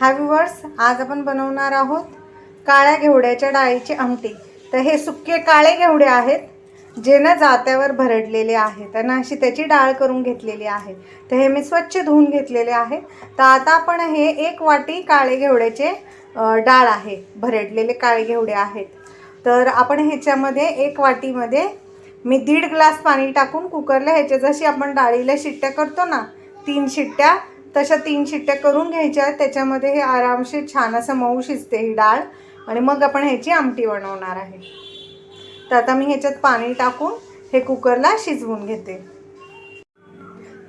हा व्ह्यूअर्स, आज आपण बनवणार आहोत काळ्या घेवड्याच्या डाळीची आमटी। तर हे सुके काळे घेवडे आहेत जे ना जात्यावर भरडलेले आहेत आणि अशी त्याची डाळ करून घेतलेली आहे। तर हे मी स्वच्छ धुवून घेतलेले आहे। तर आता आपण हे 1 वाटी काळे घेवड्याचे डाळ आहे, भरडलेले काळे घेवडे आहेत। तर आपण ह्याच्यामध्ये 1 वाटीमध्ये मी 1.5 ग्लास पाणी टाकून कुकरला ह्याच्या जशी आपण डाळीला शिट्ट्या करतो ना 3 शिट्ट्या, तशा 3 शिट्ट्या करून घ्यायच्या। त्याच्यामध्ये हे आरामशीर छान असं मऊ शिजते ही डाळ आणि मग आपण ह्याची आमटी बनवणार आहे। तर आता मी ह्याच्यात पाणी टाकून हे कुकरला शिजवून घेते।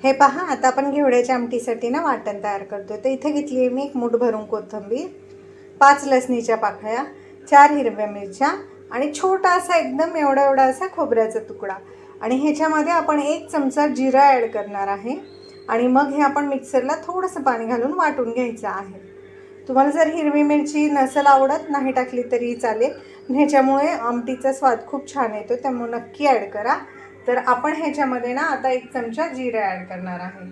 हे पहा, आता आपण घेवड्याच्या आमटीसाठी ना वाटण तयार करतो। तर इथे घेतली आहे मी 1 मूठ भरून कोथिंबीर, 5 लसणीच्या पाकळ्या, 4 हिरव्या मिरच्या आणि छोटा असा एकदम एवढा असा खोबऱ्याचा तुकडा। आणि ह्याच्यामध्ये आपण 1 चमचा जिरा ॲड करणार आहे आणि मग हे आपण मिक्सरला थोडंसं पाणी घालून वाटून घ्यायचं आहे। तुम्हाला जर हिरवी मिरची नसेल आवडत, नाही टाकली तरी चालेल, ह्याच्यामुळे आमटीचा स्वाद खूप छान येतो, त्यामुळे नक्की ॲड करा। तर आपण ह्याच्यामध्ये ना आता 1 चमचा जिरा ॲड करणार आहे।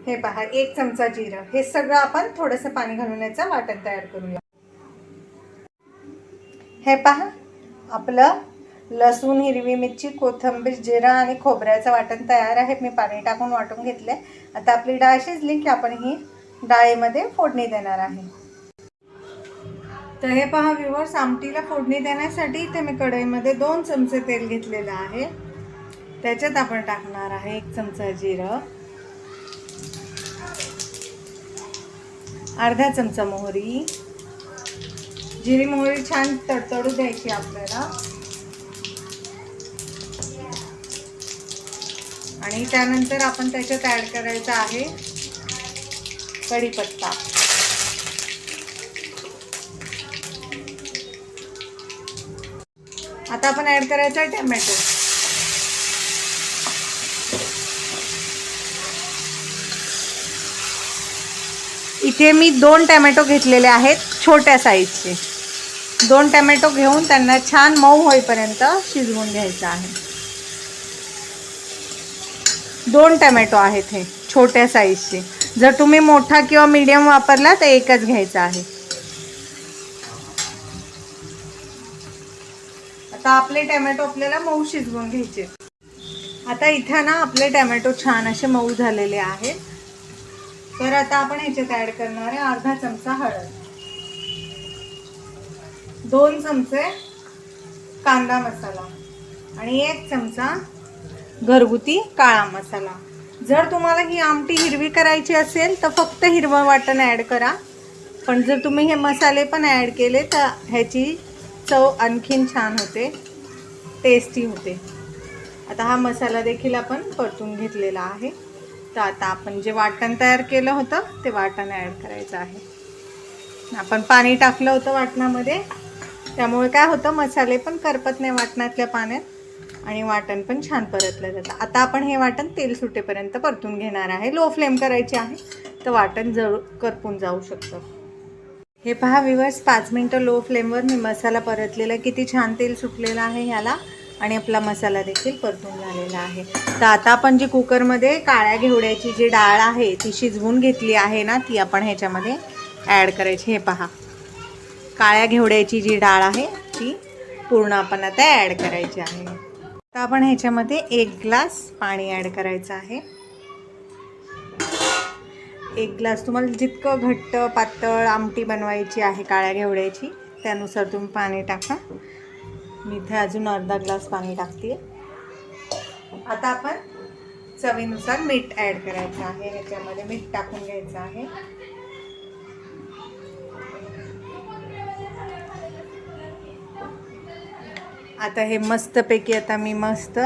हे पहा, 1 चमचा जिरं। हे सगळं आपण थोडंसं पाणी घालून याचं वाटण तयार करूया। हे पहा, आपलं लसूण, हिरवी मिरची, कोथिंबीर, जिरा आणि खोबऱ्याचं वाटण तयार आहे। मी पाणी टाकून वाटून घेतले। आता आपली डाळ शिजली की आपण ही डाळीमध्ये फोडणी देणार आहे। तर हे पहा व्ह्यूअर्स, आमटीला फोडणी देण्यासाठी इथे मी कढईमध्ये 2 चमचे तेल घेतलेलं आहे। त्याच्यात आपण टाकणार आहे 1 चमचा जिरं, अर्धा चमचा मोहरी। जिरी मोहरी छान तडतडू द्यायची आपल्याला आणि त्यानंतर आपण त्याच्यात ॲड करायचा आहे कढीपत्ता। आता आपण ॲड करायचा टोमॅटो। इथे मी 2 टोमॅटो घेतलेले आहेत, छोट्या साईजचे। 2 टोमॅटो घेऊन त्यांना छान मऊ होईपर्यंत शिजवून घ्यायचं आहे। 2 टोमॅटो आहेत हे छोट्या साईजचे। जर तुम्ही मोठा किंवा मीडियम वापरला तर एकच घ्यायचा आहे। आता आपले टोमॅटो आपल्याला मऊ शिजवून घ्यायचे। आता इथे ना आपले टोमॅटो छान असे मऊ झालेले आहेत। तर आता आपण ह्याच्यात ॲड करणार आहे अर्धा चमचा हळद, 2 चमचे कांदा मसाला आणि 1 चमचा घरगुती काळा मसाला। जर तुम्हाला ही आमटी हिरवी करायची असेल तर फक्त हिरवं वाटण ॲड करा, पण जर तुम्ही हे मसाले पण ॲड केले तर ह्याची चव आणखीन छान होते, टेस्टी होते। आता हा मसाला देखील आपण परतून घेतलेला आहे। तर आता आपण जे वाटण तयार केलं होतं ते वाटण ॲड करायचं आहे। आपण पाणी टाकलं होतं वाटणामध्ये, त्यामुळे काय होतं मसाले पण करपत नाही वाटणातल्या पाण्यात आणि वाटण पण छान परतलं जातं। आता आपण हे वाटण तेल सुटेपर्यंत परतून घेणार आहे। लो फ्लेम करायची आहे, तर वाटण करपून जाऊ शकतं। हे पहा व्ह्यूअर्स, 5 मिनटं लो फ्लेमवर मी मसाला परतलेला, किती छान तेल सुटलेलं आहे ह्याला आणि आपला मसाला देखील परतून झालेला आहे। तर आता आपण जी कुकरमध्ये काळ्या घेवड्याची जी डाळ आहे ती शिजवून घेतली आहे ना, ती आपण ह्याच्यामध्ये ॲड करायची। हे पहा, काळ्या घेवड्याची जी डाळ आहे ती पूर्ण आपण आता ॲड करायची आहे। तर आपण ह्याच्यामध्ये 1 ग्लास पाणी ॲड करायचं आहे। 1 ग्लास, तुम्हाला जितकं घट्ट पातळ आमटी बनवायची आहे काळ्या घेवड्याची त्यानुसार तुम्ही पाणी टाका। मी इथे अजून अर्धा ग्लास पाणी टाकते। आता आपण चवीनुसार मीठ ॲड करायचं आहे। ह्याच्यामध्ये मीठ टाकून घ्यायचं आहे। आता हे मस्तपैकी आता मी मस्त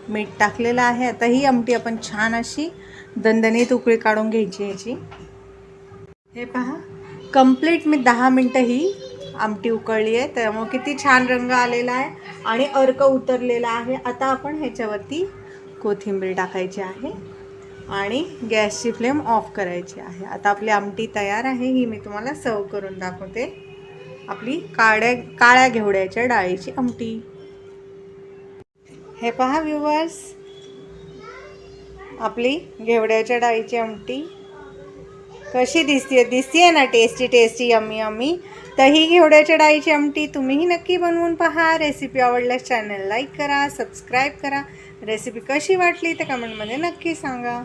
मीठ टाकलेलं आहे। आता ही आमटी आपण छान अशी दणदणीत उकळी काढून घ्यायची ह्याची। हे पहा, कंप्लीट मी 10 मिनटं ही आमटी उकळली आहे, त्यामुळे किती छान रंग आलेला आहे आणि अर्क उतरलेला आहे। आता आपण ह्याच्यावरती कोथिंबीर टाकायची आहे आणि गॅसची फ्लेम ऑफ करायची आहे। आता आपली आमटी तयार आहे, ही मी तुम्हाला सर्व करून दाखवते। आपली काळ्या घेवड्याच्या डाळीची आमटी। हे पहा व्ह्यूअर्स, आपली घेवड्याच्या डाळीची आमटी कशी दिसतीये ना, टेस्टी टेस्टी यम्मी यम्मी. तर ही घेवड्याच्या डाळीची आमटी तुम्हीही नक्की बनवून पहा. रेसिपी आवडल्यास चॅनल लाईक करा, सबस्क्राईब करा. रेसिपी कशी वाटली ते कमेंटमध्ये नक्की सांगा.